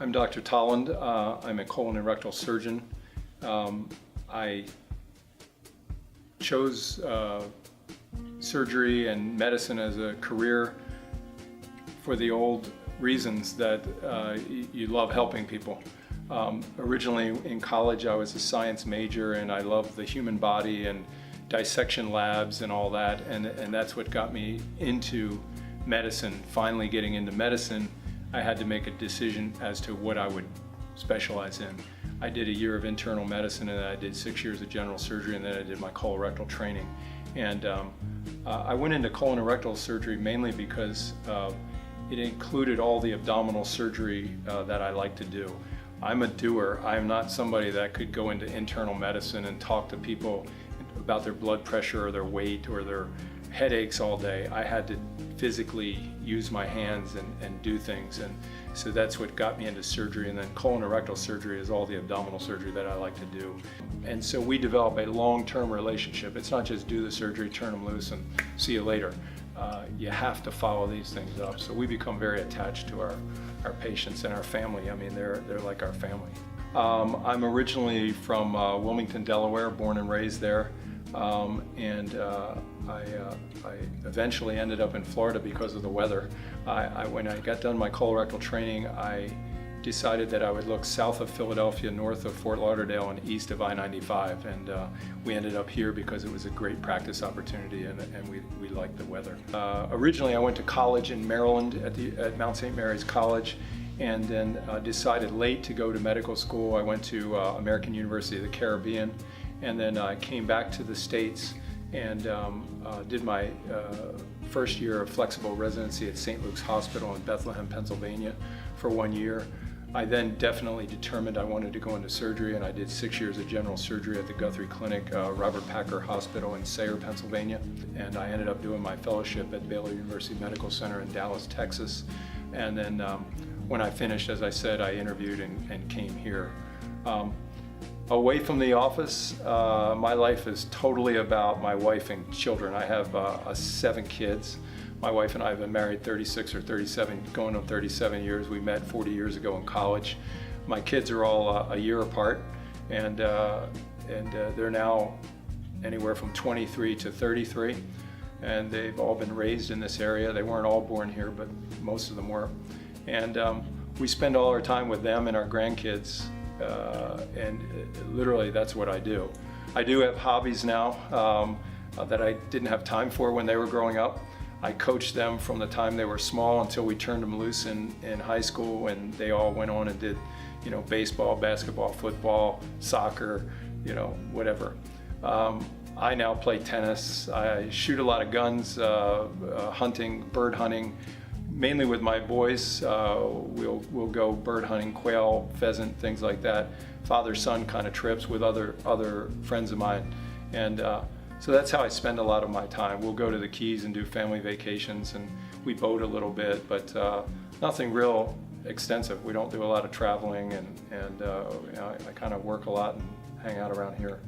I'm Dr. Tolland. I'm a colon and rectal surgeon. I chose surgery and medicine as a career for the old reasons that you love helping people. Originally in college I was a science major and I loved the human body and dissection labs and all that, and that's what got me into medicine. Finally getting into medicine, I had to make a decision as to what I would specialize in. I did a year of internal medicine and then I did 6 years of general surgery and then I did my colorectal training. And I went into colon and rectal surgery mainly because it included all the abdominal surgery that I like to do. I'm a doer. I'm not somebody that could go into internal medicine and talk to people about their blood pressure or their weight or their headaches all day. I had to physically use my hands and do things, and so that's what got me into surgery. And then colon and rectal surgery is all the abdominal surgery that I like to do. And so we develop a long-term relationship. It's not just do the surgery, turn them loose, and see you later. You have to follow these things up. So we become very attached to our patients and our family. I mean, they're like our family. I'm originally from Wilmington, Delaware, born and raised there. I eventually ended up in Florida because of the weather. When I got done my colorectal training, I decided that I would look south of Philadelphia, north of Fort Lauderdale, and east of I-95. And we ended up here because it was a great practice opportunity and we liked the weather. Originally I went to college in Maryland at Mount St. Mary's College, and then decided late to go to medical school. I went to American University of the Caribbean, and then I came back to the States and did my first year of flexible residency at St. Luke's Hospital in Bethlehem, Pennsylvania for 1 year. I then definitely determined I wanted to go into surgery, and I did 6 years of general surgery at the Guthrie Clinic, Robert Packer Hospital in Sayre, Pennsylvania. And I ended up doing my fellowship at Baylor University Medical Center in Dallas, Texas. And then when I finished, as I said, I interviewed and came here. Away from the office, my life is totally about my wife and children. I have 7 kids. My wife and I have been married 36 or 37, going on 37 years. We met 40 years ago in college. My kids are all a year apart, and they're now anywhere from 23 to 33, and they've all been raised in this area. They weren't all born here, but most of them were. And we spend all our time with them and our grandkids. And literally that's what I do. I do have hobbies now that I didn't have time for when they were growing up. I coached them from the time they were small until we turned them loose in high school, and they all went on and did, baseball, basketball, football, soccer, whatever. I now play tennis. I shoot a lot of guns, hunting, bird hunting. Mainly with my boys, we'll go bird hunting, quail, pheasant, things like that. Father-son kind of trips with other friends of mine. And so that's how I spend a lot of my time. We'll go to the Keys and do family vacations, and we boat a little bit, but nothing real extensive. We don't do a lot of traveling, and I kind of work a lot and hang out around here.